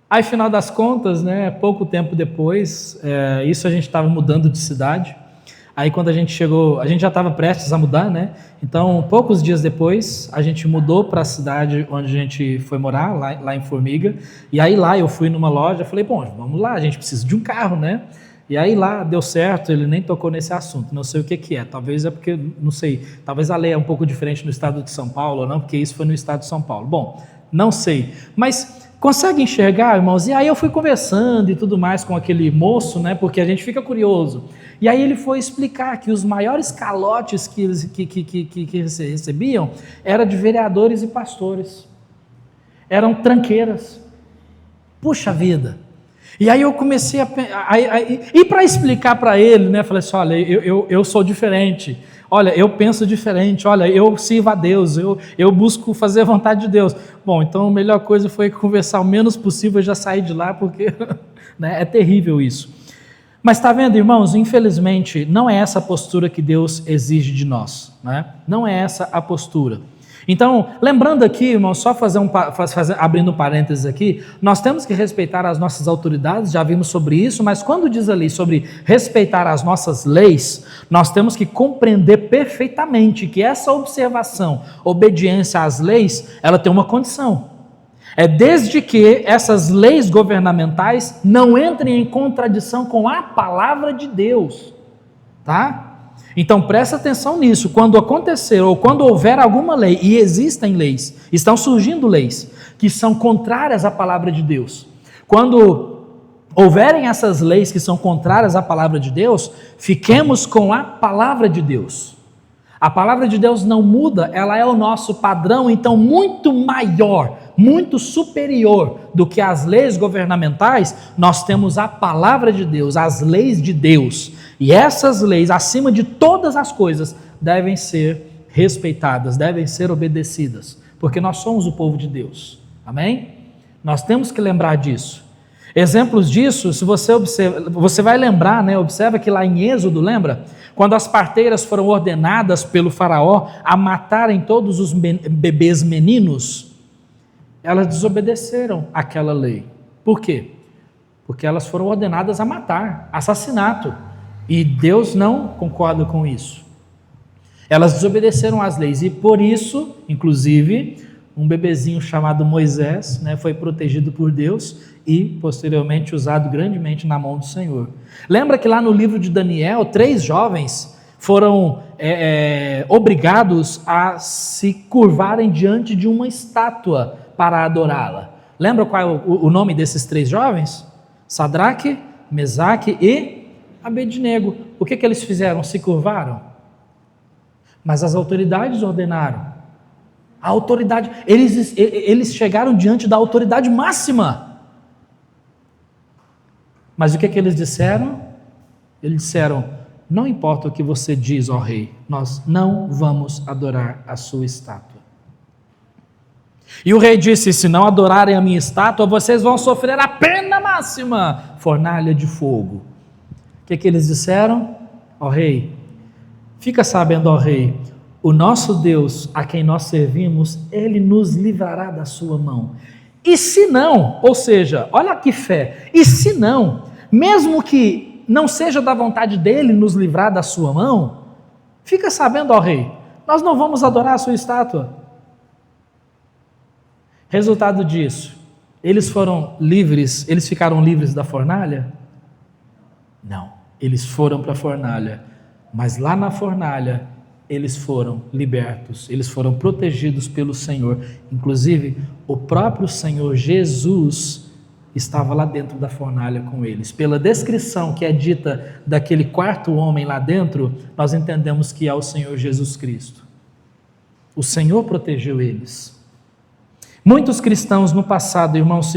Aí, final das contas, né, pouco tempo depois, isso a gente estava mudando de cidade. Aí quando a gente chegou, a gente já estava prestes a mudar, né? Então, poucos dias depois, a gente mudou para a cidade onde a gente foi morar, lá em Formiga. E aí lá eu fui numa loja, falei, bom, vamos lá, a gente precisa de um carro, né? E aí lá deu certo, ele nem tocou nesse assunto, não sei o que é. Talvez é porque, não sei, talvez a lei é um pouco diferente no estado de São Paulo ou não, porque isso foi no estado de São Paulo. Bom, não sei, mas consegue enxergar, irmãos? E aí eu fui conversando e tudo mais com aquele moço, né? Porque a gente fica curioso. E aí ele foi explicar que os maiores calotes que recebiam eram de vereadores e pastores. Eram tranqueiras. Puxa vida! E aí eu comecei e para explicar para ele, né? Falei assim, olha, eu sou diferente. Olha, eu penso diferente, olha, eu sirvo a Deus, eu busco fazer a vontade de Deus. Bom, então a melhor coisa foi conversar o menos possível e já sair de lá, porque né, é terrível isso. Mas está vendo, irmãos, infelizmente, não é essa a postura que Deus exige de nós, né? Não é essa a postura. Então, lembrando aqui, irmãos, só abrindo um parênteses aqui, nós temos que respeitar as nossas autoridades, já vimos sobre isso, mas quando diz ali sobre respeitar as nossas leis, nós temos que compreender perfeitamente que essa observação, obediência às leis, ela tem uma condição. É desde que essas leis governamentais não entrem em contradição com a palavra de Deus, tá? Então presta atenção nisso, quando acontecer ou quando houver alguma lei, e existem leis, estão surgindo leis que são contrárias à palavra de Deus, quando houverem essas leis que são contrárias à palavra de Deus, fiquemos com a palavra de Deus. A palavra de Deus não muda, ela é o nosso padrão, então muito maior, muito superior do que as leis governamentais, nós temos a palavra de Deus, as leis de Deus. E essas leis, acima de todas as coisas, devem ser respeitadas, devem ser obedecidas, porque nós somos o povo de Deus. Amém? Nós temos que lembrar disso. Exemplos disso, se você observa, você vai lembrar, né? Observa que lá em Êxodo, lembra? Quando as parteiras foram ordenadas pelo faraó a matarem todos os bebês meninos, elas desobedeceram àquela lei. Por quê? Porque elas foram ordenadas a matar, assassinato. E Deus não concorda com isso. Elas desobedeceram às leis e por isso, inclusive, um bebezinho chamado Moisés, né, foi protegido por Deus e posteriormente usado grandemente na mão do Senhor. Lembra que lá no livro de Daniel, 3 jovens foram obrigados a se curvarem diante de uma estátua para adorá-la. Lembra qual é o nome desses 3 jovens? Sadraque, Mesaque e Abednego. O que eles fizeram? Se curvaram. Mas as autoridades ordenaram. A autoridade, eles chegaram diante da autoridade máxima. Mas o que eles disseram? Eles disseram: não importa o que você diz, ó rei, nós não vamos adorar a sua estátua. E o rei disse: se não adorarem a minha estátua, vocês vão sofrer a pena máxima, fornalha de fogo. O que eles disseram? Ó rei, fica sabendo, ó rei, o nosso Deus, a quem nós servimos, ele nos livrará da sua mão. E se não, ou seja, olha que fé, e se não, mesmo que não seja da vontade dele nos livrar da sua mão, fica sabendo, ó rei, nós não vamos adorar a sua estátua. Resultado disso, eles foram livres, eles ficaram livres da fornalha? Não, eles foram para a fornalha, mas lá na fornalha eles foram libertos, eles foram protegidos pelo Senhor. Inclusive, o próprio Senhor Jesus estava lá dentro da fornalha com eles. Pela descrição que é dita daquele quarto homem lá dentro, nós entendemos que é o Senhor Jesus Cristo. O Senhor protegeu eles. Muitos cristãos no passado, irmãos,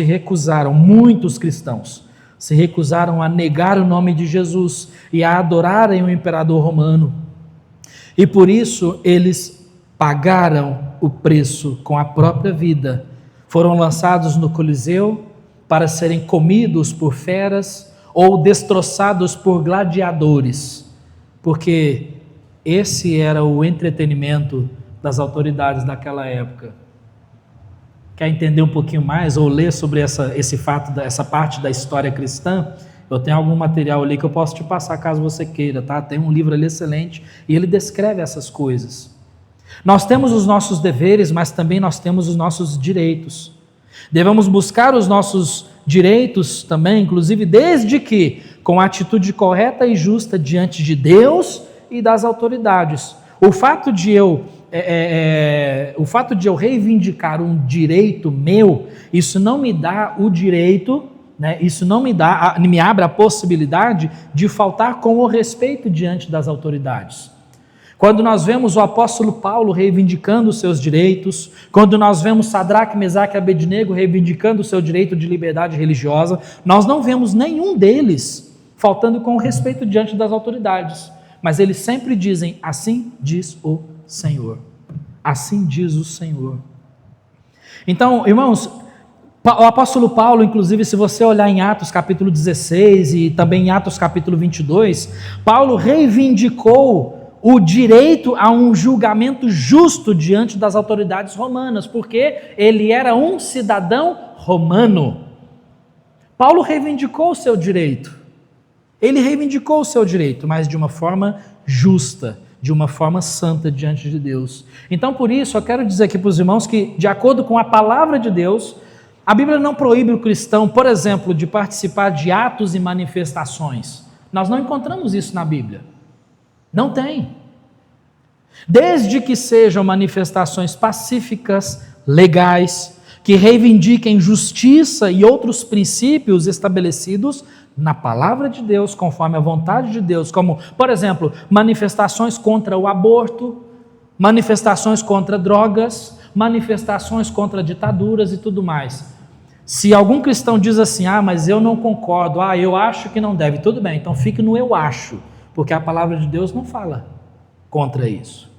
muitos cristãos se recusaram a negar o nome de Jesus e a adorarem o imperador romano. E por isso eles pagaram o preço com a própria vida. Foram lançados no Coliseu para serem comidos por feras ou destroçados por gladiadores, porque esse era o entretenimento das autoridades daquela época. Quer entender um pouquinho mais ou ler sobre esse fato, essa parte da história cristã? Eu tenho algum material ali que eu posso te passar caso você queira, tá? Tem um livro ali excelente e ele descreve essas coisas. Nós temos os nossos deveres, mas também nós temos os nossos direitos. Devemos buscar os nossos direitos também, inclusive desde que com a atitude correta e justa diante de Deus e das autoridades. O fato de eu reivindicar um direito meu, isso não me dá o direito, né? Isso não me abre a possibilidade de faltar com o respeito diante das autoridades. Quando nós vemos o apóstolo Paulo reivindicando os seus direitos, quando nós vemos Sadraque, Mesaque e Abednego reivindicando o seu direito de liberdade religiosa, nós não vemos nenhum deles faltando com o respeito diante das autoridades. Mas eles sempre dizem: assim diz o Senhor. Assim diz o Senhor. Então, irmãos, O apóstolo Paulo, inclusive, se você olhar em Atos capítulo 16 e também em Atos capítulo 22, Paulo reivindicou o direito a um julgamento justo diante das autoridades romanas, porque ele era um cidadão romano. Paulo reivindicou o seu direito. Ele reivindicou o seu direito, mas de uma forma justa, de uma forma santa diante de Deus. Então, por isso, eu quero dizer aqui para os irmãos que, de acordo com a palavra de Deus, a Bíblia não proíbe o cristão, por exemplo, de participar de atos e manifestações. Nós não encontramos isso na Bíblia. Não tem. Desde que sejam manifestações pacíficas, legais, que reivindiquem justiça e outros princípios estabelecidos na palavra de Deus, conforme a vontade de Deus, como, por exemplo, manifestações contra o aborto, manifestações contra drogas, manifestações contra ditaduras e tudo mais. Se algum cristão diz assim, mas eu não concordo, eu acho que não deve, tudo bem, então fique no eu acho, porque a palavra de Deus não fala contra isso.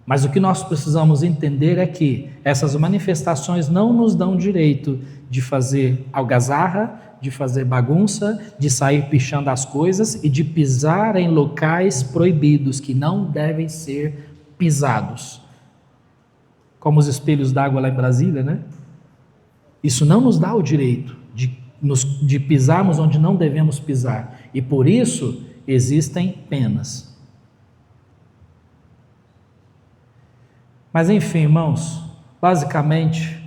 Mas o que nós precisamos entender é que essas manifestações não nos dão direito de fazer algazarra, de fazer bagunça, de sair pichando as coisas e de pisar em locais proibidos que não devem ser pisados. Como os espelhos d'água lá em Brasília, né? Isso não nos dá o direito de pisarmos onde não devemos pisar. E por isso existem penas. Mas enfim, irmãos, basicamente,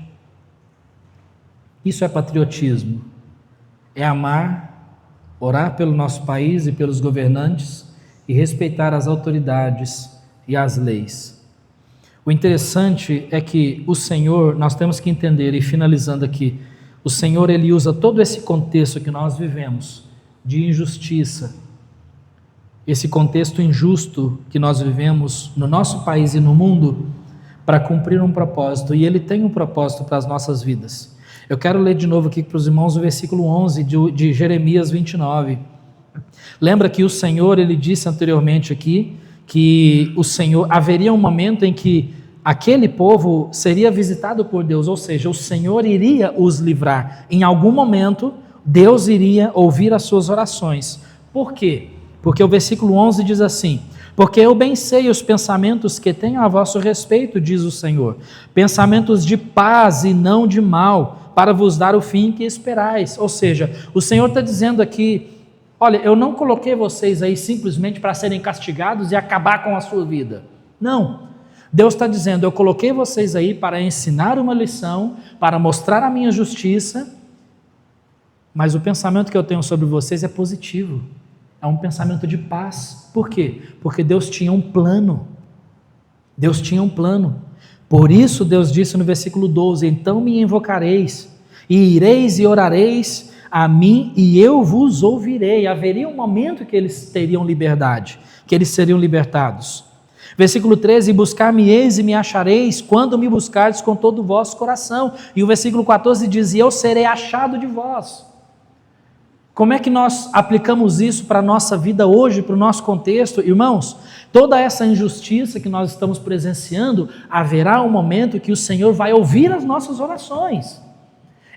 isso é patriotismo. É amar, orar pelo nosso país e pelos governantes e respeitar as autoridades e as leis. O interessante é que o Senhor, nós temos que entender, e finalizando aqui, o Senhor ele usa todo esse contexto que nós vivemos, de injustiça, esse contexto injusto que nós vivemos no nosso país e no mundo, para cumprir um propósito, e Ele tem um propósito para as nossas vidas. Eu quero ler de novo aqui para os irmãos o versículo 11 de Jeremias 29. Lembra que o Senhor, Ele disse anteriormente aqui, que o Senhor, haveria um momento em que aquele povo seria visitado por Deus, ou seja, o Senhor iria os livrar. Em algum momento, Deus iria ouvir as suas orações. Por quê? Porque o versículo 11 diz assim: porque eu bem sei os pensamentos que tenho a vosso respeito, diz o Senhor, pensamentos de paz e não de mal, para vos dar o fim que esperais. Ou seja, o Senhor está dizendo aqui, olha, eu não coloquei vocês aí simplesmente para serem castigados e acabar com a sua vida. Não. Deus está dizendo, eu coloquei vocês aí para ensinar uma lição, para mostrar a minha justiça, mas o pensamento que eu tenho sobre vocês é positivo. É um pensamento de paz. Por quê? Porque Deus tinha um plano. Deus tinha um plano. Por isso Deus disse no versículo 12, então me invocareis, e ireis e orareis a mim, e eu vos ouvirei. Haveria um momento que eles teriam liberdade, que eles seriam libertados. Versículo 13, buscar-me-eis e me achareis, quando me buscardes com todo o vosso coração. E o versículo 14 diz, e eu serei achado de vós. Como é que nós aplicamos isso para a nossa vida hoje, para o nosso contexto? Irmãos, toda essa injustiça que nós estamos presenciando, haverá um momento que o Senhor vai ouvir as nossas orações.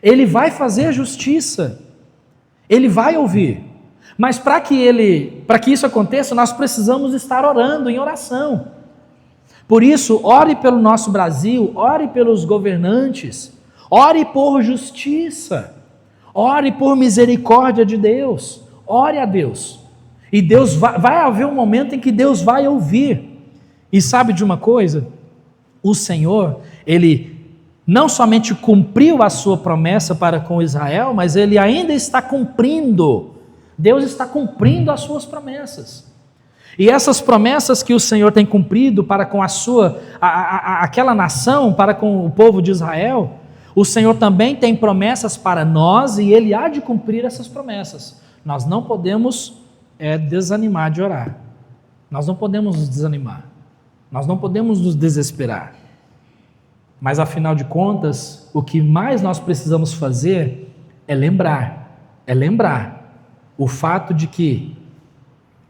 Ele vai fazer justiça. Ele vai ouvir. Mas para que isso aconteça, nós precisamos estar orando em oração. Por isso, ore pelo nosso Brasil, ore pelos governantes, ore por justiça. Ore por misericórdia de Deus, ore a Deus, e Deus vai haver um momento em que Deus vai ouvir. E sabe de uma coisa? O Senhor, Ele não somente cumpriu a sua promessa para com Israel, mas Ele ainda está cumprindo, Deus está cumprindo as suas promessas. E essas promessas que o Senhor tem cumprido para com aquela nação, para com o povo de Israel, o Senhor também tem promessas para nós e Ele há de cumprir essas promessas. Nós não podemos desanimar de orar. Nós não podemos nos desanimar. Nós não podemos nos desesperar. Mas afinal de contas, o que mais nós precisamos fazer é lembrar o fato de que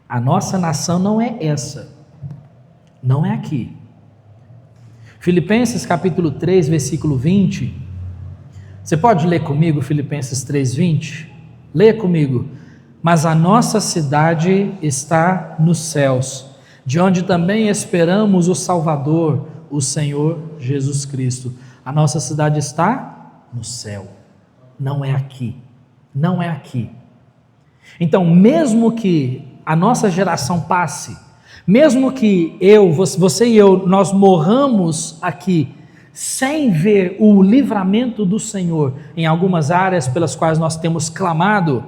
a nossa nação não é essa. Não é aqui. Filipenses capítulo 3, versículo 20... Você pode ler comigo Filipenses 3:20? Leia comigo. Mas a nossa cidade está nos céus, de onde também esperamos o Salvador, o Senhor Jesus Cristo. A nossa cidade está no céu, não é aqui, não é aqui. Então, mesmo que a nossa geração passe, mesmo que você e eu, nós morramos aqui, sem ver o livramento do Senhor em algumas áreas pelas quais nós temos clamado,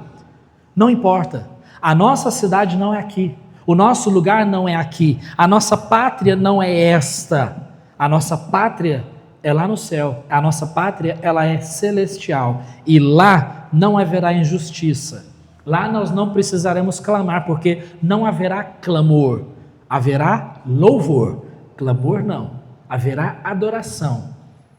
não importa, a nossa cidade não é aqui, o nosso lugar não é aqui, a nossa pátria não é esta, a nossa pátria é lá no céu, a nossa pátria ela é celestial, e lá não haverá injustiça, lá nós não precisaremos clamar, porque não haverá clamor, haverá louvor, clamor não, haverá adoração,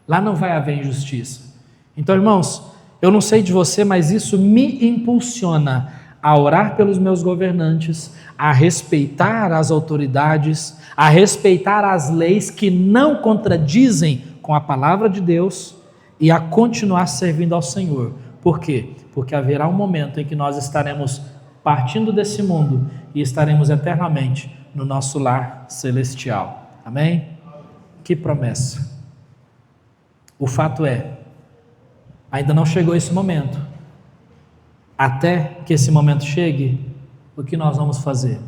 lá não vai haver injustiça. Então, irmãos, eu não sei de você, mas isso me impulsiona a orar pelos meus governantes, a respeitar as autoridades, a respeitar as leis que não contradizem com a palavra de Deus e a continuar servindo ao Senhor. Por quê? Porque haverá um momento em que nós estaremos partindo desse mundo e estaremos eternamente no nosso lar celestial. Amém? Que promessa! O fato é, ainda não chegou esse momento. Até que esse momento chegue, o que nós vamos fazer?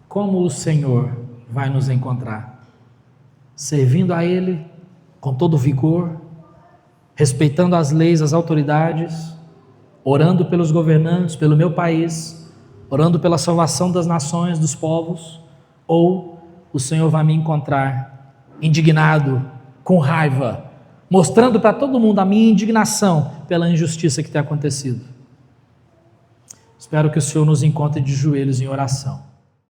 Como o Senhor vai nos encontrar? Servindo a Ele com todo vigor, respeitando as leis, as autoridades, orando pelos governantes, pelo meu país, orando pela salvação das nações, dos povos, ou o Senhor vai me encontrar indignado, com raiva, mostrando para todo mundo a minha indignação pela injustiça que tem acontecido. Espero que o Senhor nos encontre de joelhos em oração.